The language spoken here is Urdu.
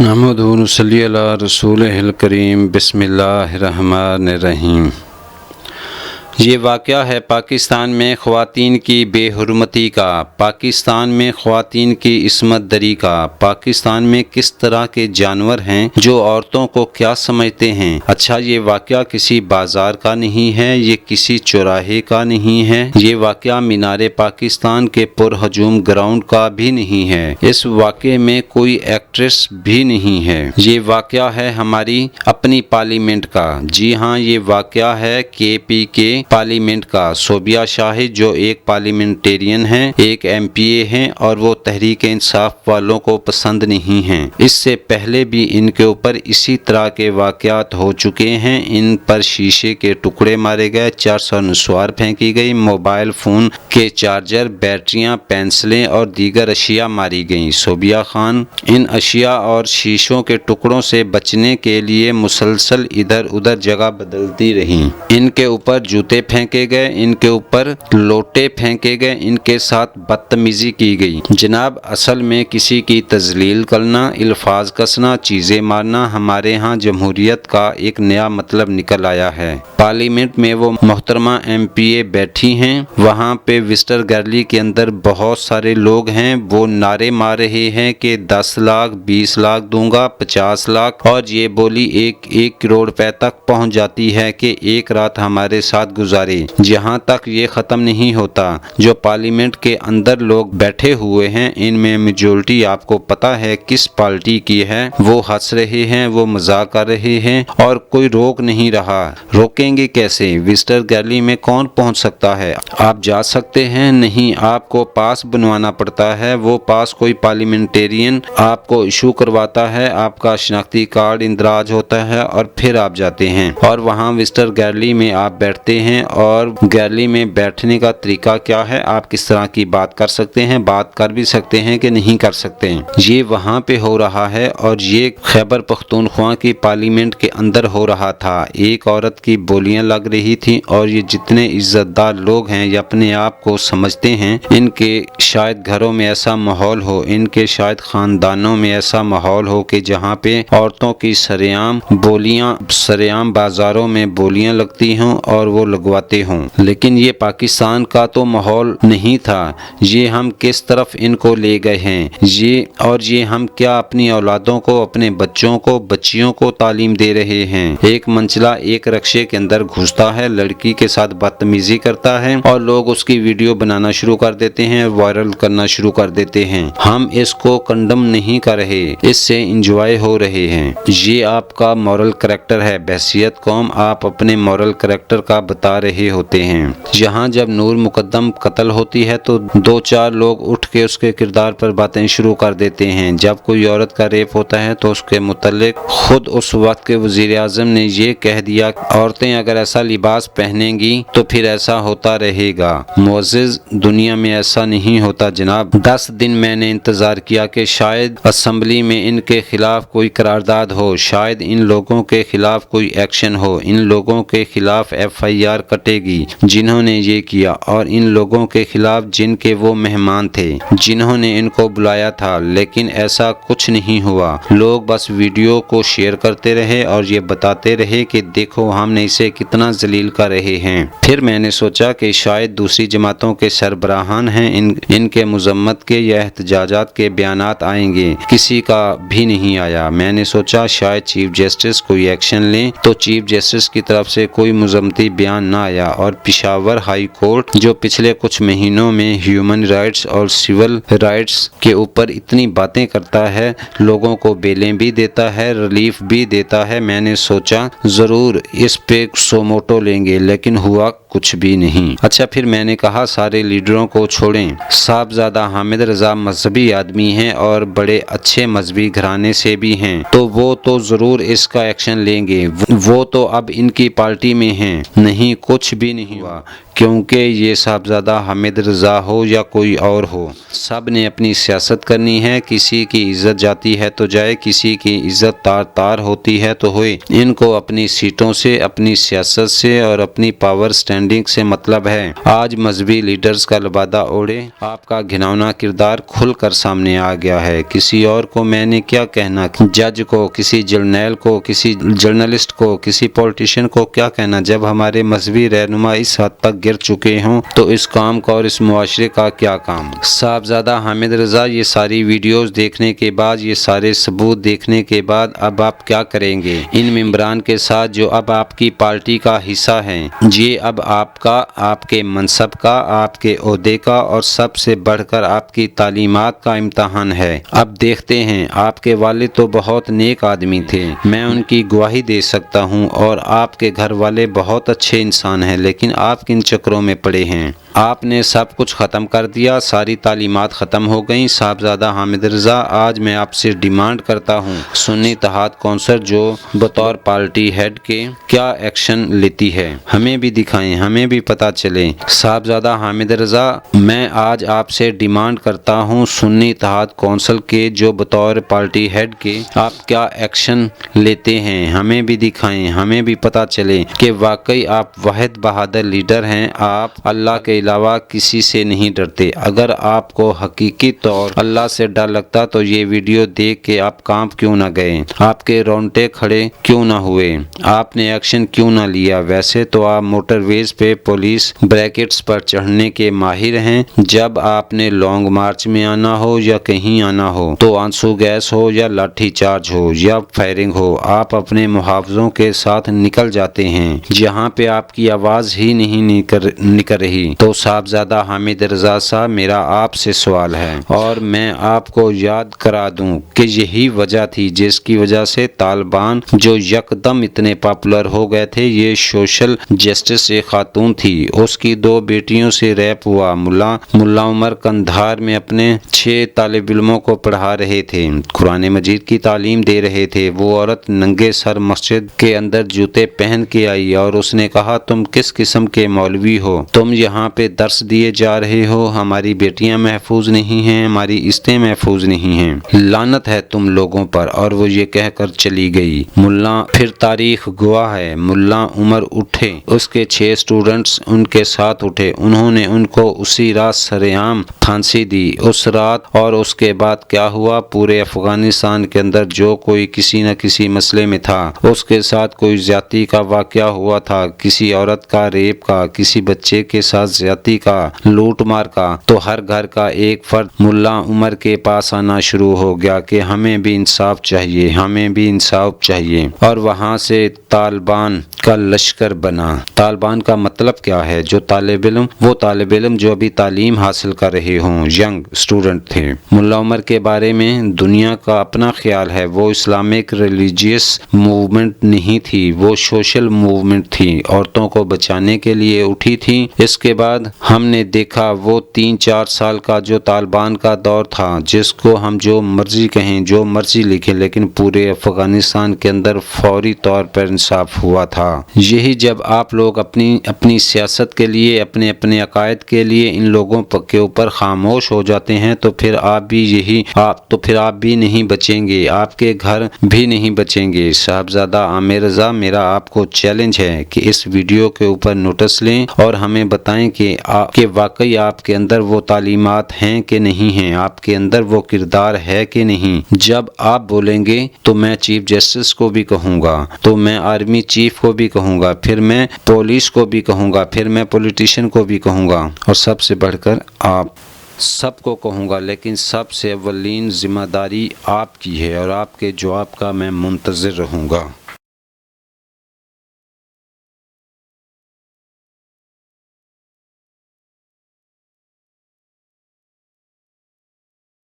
نحمدہ و نصلی علی رسولہ الکریم بسم اللہ الرحمن الرحیم۔ یہ واقعہ ہے پاکستان میں خواتین کی بے حرمتی کا، پاکستان میں خواتین کی عصمت دری کا، پاکستان میں کس طرح کے جانور ہیں جو عورتوں کو کیا سمجھتے ہیں۔ اچھا، یہ واقعہ کسی بازار کا نہیں ہے، یہ کسی چوراہے کا نہیں ہے، یہ واقعہ مینار پاکستان کے پرہجوم گراؤنڈ کا بھی نہیں ہے، اس واقعے میں کوئی ایکٹریس بھی نہیں ہے۔ یہ واقعہ ہے ہماری اپنی پارلیمنٹ کا۔ جی ہاں، یہ واقعہ ہے کے پی کے پارلیمنٹ کا۔ صوبیہ شاہد جو ایک پارلیمنٹیرین ہیں، ایک ایم پی اے ہیں اور وہ تحریک انصاف والوں کو پسند نہیں ہیں۔ اس سے پہلے بھی ان کے اوپر اسی طرح کے واقعات ہو چکے ہیں۔ ان پر شیشے کے ٹکڑے مارے گئے، 400 نسوار پھینکی گئی، موبائل فون کے چارجر، بیٹریاں، پینسلیں اور دیگر اشیاء ماری گئیں۔ صوبیہ خان ان اشیاء اور شیشوں کے ٹکڑوں سے بچنے کے لیے مسلسل ادھر ادھر جگہ بدلتی رہیں۔ ان کے اوپر جوتے پھینکے گئے، ان کے اوپر لوٹے پھینکے گئے، ان کے ساتھ بدتمیزی کی گئی۔ جناب، اصل میں کسی کی تذلیل کرنا، الفاظ کسنا، چیزیں مارنا ہمارے ہاں جمہوریت کا ایک نیا مطلب نکل آیا ہے۔ پارلیمنٹ میں وہ محترمہ ایم پی اے بیٹھی ہیں، وہاں پہ وزٹر گیلری کے اندر بہت سارے لوگ ہیں، وہ نعرے مار رہے ہیں کہ 10 لاکھ 20 لاکھ دوں گا، 50 لاکھ، اور یہ بولی 1 کروڑ روپے تک پہنچ جاتی ہے کہ ایک رات ہمارے ساتھ گزارے۔ جہاں تک یہ ختم نہیں ہوتا، جو پارلیمنٹ کے اندر لوگ بیٹھے ہوئے ہیں، ان میں میجورٹی آپ کو پتا ہے کس پارٹی کی ہے، وہ ہنس رہے ہیں، وہ مذاق کر رہے ہیں اور کوئی روک نہیں رہا۔ روکیں گے کیسے؟ وزٹر گیلری میں کون پہنچ سکتا ہے؟ آپ جا سکتے ہیں؟ نہیں، آپ کو پاس بنوانا پڑتا ہے، وہ پاس کوئی پارلیمنٹیرین آپ کو ایشو کرواتا ہے، آپ کا شناختی کارڈ اندراج ہوتا ہے اور پھر آپ جاتے ہیں اور وہاں وزٹر گیلری میں آپ بیٹھتے ہیں۔ اور گیلری میں بیٹھنے کا طریقہ کیا ہے؟ آپ کس طرح کی بات کر سکتے ہیں، بات کر بھی سکتے ہیں کہ نہیں کر سکتے ہیں۔ یہ وہاں پہ ہو رہا ہے اور یہ خیبر پختونخوا کی پارلیمنٹ کے اندر ہو رہا تھا۔ ایک عورت کی بولیاں لگ رہی تھیں اور یہ جتنے عزت دار لوگ ہیں یہ اپنے آپ کو سمجھتے ہیں، ان کے شاید گھروں میں ایسا ماحول ہو، ان کے شاید خاندانوں میں ایسا ماحول ہو کہ جہاں پہ عورتوں کی سرعام بازاروں میں بولیاں لگتی ہوں اور وہ لگواتے ہوں۔ لیکن یہ پاکستان کا تو ماحول نہیں تھا۔ یہ ہم کس طرف ان کو لے گئے ہیں، یہ ہم کیا اپنی اولادوں کو، اپنے بچوں کو، بچیوں کو تعلیم دے رہے ہیں۔ ایک منچلا ایک رکشے کے اندر گھستا ہے، لڑکی کے ساتھ بدتمیزی کرتا ہے اور لوگ اس کی ویڈیو بنانا شروع کر دیتے ہیں، وائرل کرنا شروع کر دیتے ہیں۔ ہم اس کو کنڈم نہیں کر رہے، اس سے انجوائے ہو رہے ہیں۔ یہ آپ کا مورل کریکٹر ہے، بحیثیت قوم آپ اپنے مورل کریکٹر کا بتا رہے ہوتے ہیں۔ یہاں جب نور مقدم قتل ہوتی ہے تو 2-4 لوگ اٹھ کے اس کے کردار پر باتیں شروع کر دیتے ہیں۔ جب کوئی عورت کا ریپ ہوتا ہے تو اس کے متعلق خود اس وقت کے وزیر اعظم نے یہ کہہ دیا کہ عورتیں اگر ایسا لباس پہنیں گی تو پھر ایسا ہوتا رہے گا۔ معزز، دنیا میں ایسا نہیں ہوتا جناب۔ 10 دن میں نے انتظار کیا کہ شاید اسمبلی میں ان کے خلاف کوئی قرارداد ہو، شاید ان لوگوں کے خلاف کوئی ایکشن ہو، ان لوگوں کے خلاف FIR کٹے گی جنہوں نے یہ کیا، اور ان لوگوں کے خلاف جن کے وہ مہمان تھے، جنہوں نے ان کو بلایا تھا، لیکن ایسا کچھ نہیں ہوا۔ لوگ بس ویڈیو کو شیئر کرتے رہے اور یہ بتاتے رہے کہ دیکھو ہم نے اسے کتنا ذلیل کر رہے ہیں۔ پھر میں نے سوچا کہ شاید دوسری جماعتوں کے سربراہان ہیں، ان کے مذمت کے یا احتجاجات کے بیانات آئیں گے، کسی کا بھی نہیں آیا۔ میں نے سوچا شاید چیف جسٹس کوئی ایکشن لیں، تو چیف جسٹس کی طرف سے کوئی مذمتی بیان نہ آیا اور پشاور ہائی کورٹ جو پچھلے کچھ مہینوں میں ہیومن رائٹس اور سول رائٹس کے اوپر اتنی باتیں کرتا ہے، لوگوں کو بیلیں بھی دیتا ہے، ریلیف بھی دیتا ہے، میں نے سوچا ضرور اس پہ سوموٹو لیں گے، لیکن ہوا کچھ بھی نہیں۔ اچھا، پھر میں نے کہا سارے لیڈروں کو چھوڑیں، صاحبزادہ حامد رضا مذہبی آدمی ہیں اور بڑے اچھے مذہبی گھرانے سے بھی ہیں، تو وہ تو ضرور اس کا ایکشن لیں گے، وہ تو اب ان کی پارٹی میں ہیں۔ نہیں، کچھ بھی نہیں ہوا، کیونکہ یہ صاحبزادہ حامد رضا ہو یا کوئی اور ہو، سب نے اپنی سیاست کرنی ہے۔ کسی کی عزت جاتی ہے تو جائے، کسی کی عزت تار ہوتی ہے تو ہوئے۔ ان کو اپنی سیٹوں سے، اپنی سیاست سے اور اپنی پاور سٹینڈ برانڈنگ سے مطلب ہے۔ آج مذہبی لیڈرز کا لبادہ اوڑھے آپ کا گھناؤنا کردار کھل کر سامنے آ گیا ہے۔ کسی اور کو میں نے کیا کہنا، جج کو، کسی جرنیل کو، کسی جرنلسٹ کو، کسی پولیٹیشین کو کیا کہنا؟ جب ہمارے مذہبی رہنما اس حد تک گر چکے ہوں تو اس قوم کا اور اس معاشرے کا کیا کام؟ صاحبزادہ حامد رضا، یہ ساری ویڈیوز دیکھنے کے بعد، یہ سارے ثبوت دیکھنے کے بعد اب آپ کیا کریں گے ان ممبران کے ساتھ جو اب آپ کی پارٹی کا حصہ ہیں؟ یہ اب آپ کا، آپ کے منصب کا، آپ کے عہدے کا اور سب سے بڑھ کر آپ کی تعلیمات کا امتحان ہے۔ اب دیکھتے ہیں، آپ کے والد تو بہت نیک آدمی تھے، میں ان کی گواہی دے سکتا ہوں، اور آپ کے گھر والے بہت اچھے انسان ہیں، لیکن آپ کن چکروں میں پڑے ہیں؟ آپ نے سب کچھ ختم کر دیا، ساری تعلیمات ختم ہو گئیں۔ صاحبزادہ حامد رضا، آج میں آپ سے ڈیمانڈ کرتا ہوں، سنی اتحاد کونسل جو بطور پارٹی ہیڈ کے کیا ایکشن لیتی ہے، ہمیں بھی دکھائیں، ہمیں بھی پتہ چلے۔ صاحبزادہ حامد رضا، میں آج آپ سے ڈیمانڈ کرتا ہوں، سنی اتحاد کونسل کے جو بطور پارٹی ہیڈ کے آپ کیا ایکشن لیتے ہیں، ہمیں بھی دکھائیں، ہمیں بھی پتہ چلے کہ واقعی آپ واحد بہادر لیڈر ہیں، آپ اللہ کے علاوہ کسی سے نہیں ڈرتے۔ اگر آپ کو حقیقی طور اللہ سے ڈر لگتا تو یہ ویڈیو دیکھ کے آپ کانپ کیوں نہ گئے، آپ کے رونگٹے کھڑے کیوں نہ ہوئے، آپ نے ایکشن کیوں نہ لیا؟ ویسے تو آپ موٹر ویز پہ پولیس بریکٹس پر چڑھنے کے ماہر ہیں، جب آپ نے لانگ مارچ میں آنا ہو یا کہیں آنا ہو تو آنسو گیس ہو یا لاٹھی چارج ہو یا فائرنگ ہو، آپ اپنے محافظوں کے ساتھ نکل جاتے ہیں، جہاں پہ آپ کی آواز ہی نہیں نکل رہی۔ تو صاحبزادہ حامد رضا صاحب، میرا آپ سے سوال ہے، اور میں آپ کو یاد کرا دوں کہ یہی وجہ تھی جس کی وجہ سے طالبان جو یکدم اتنے پاپولر ہو گئے تھے، یہ سوشل جسٹس ایک خاتون تھی، اس کی 2 بیٹیوں سے ریپ ہوا، ملا عمر قندھار میں اپنے 6 طالب علموں کو پڑھا رہے تھے، قرآن مجید کی تعلیم دے رہے تھے، وہ عورت ننگے سر مسجد کے اندر جوتے پہن کے آئی اور اس نے کہا، تم کس قسم کے مولوی ہو، تم یہاں پہ درس دیے جا رہے ہو، ہماری بیٹیاں محفوظ نہیں ہیں، ہماری عزتیں محفوظ نہیں ہیں، لعنت ہے تم لوگوں پر، اور وہ یہ کہہ کر چلی گئی۔ پھر تاریخ گواہ ہے، ملا عمر اٹھے، اس کے 6 اسٹوڈنٹس ان کے ساتھ اٹھے، انہوں نے ان کو اسی رات سرعام پھانسی دی اس رات، اور اس کے بعد کیا ہوا؟ پورے افغانستان کے اندر جو کوئی کسی نہ کسی مسئلے میں تھا، اس کے ساتھ کوئی زیادتی کا واقعہ ہوا تھا، کسی عورت کا ریپ کا، کسی بچے کے ساتھ زیادتی کا، لوٹ مار کا، تو ہر گھر کا ایک فرد ملا عمر کے پاس آنا شروع ہو گیا کہ ہمیں بھی انصاف چاہیے، ہمیں بھی انصاف چاہیے، اور وہاں سے طالبان کا لشکر بنا۔ طالبان کا مطلب کیا ہے؟ جو طالب علم، وہ طالب علم جو ابھی تعلیم حاصل کر رہے ہوں، ینگ اسٹوڈنٹ تھے۔ ملا عمر کے بارے میں دنیا کا اپنا خیال ہے، وہ اسلامک ریلیجیس موومنٹ نہیں تھی، وہ سوشل موومنٹ تھی، عورتوں کو بچانے کے لیے اٹھی تھی۔ اس کے بعد ہم نے دیکھا وہ 3-4 سال کا جو طالبان کا دور تھا، جس کو ہم جو مرضی کہیں، جو مرضی لکھیں، لیکن پورے افغانستان کے اندر فوری طور پر انصاف ہوا تھا۔ یہی جب آپ لوگ اپنی سیاست کے لیے، اپنے عقائد کے لیے ان لوگوں کے اوپر خاموش ہو جاتے ہیں تو پھر آپ بھی نہیں بچیں گے، آپ کے گھر بھی نہیں بچیں گے۔ صاحبزادہ عامر رضا، میرا آپ کو چیلنج ہے کہ اس ویڈیو کے اوپر نوٹس لیں اور ہمیں بتائیں کہ واقعی آپ کے اندر وہ تعلیمات ہیں کہ نہیں ہیں، آپ کے اندر وہ کردار ہے کہ نہیں۔ جب آپ بولیں گے تو میں چیف جسٹس کو بھی کہوں گا، تو میں آرمی چیف کو بھی کہوں گا، پھر میں پولیس کو بھی کہوں گا، پھر میں پولیٹیشین کو بھی کہوں گا، اور سب سے بڑھ کر آپ سب کو کہوں گا، لیکن سب سے اولین ذمہ داری آپ کی ہے، اور آپ کے جواب کا میں منتظر رہوں گا۔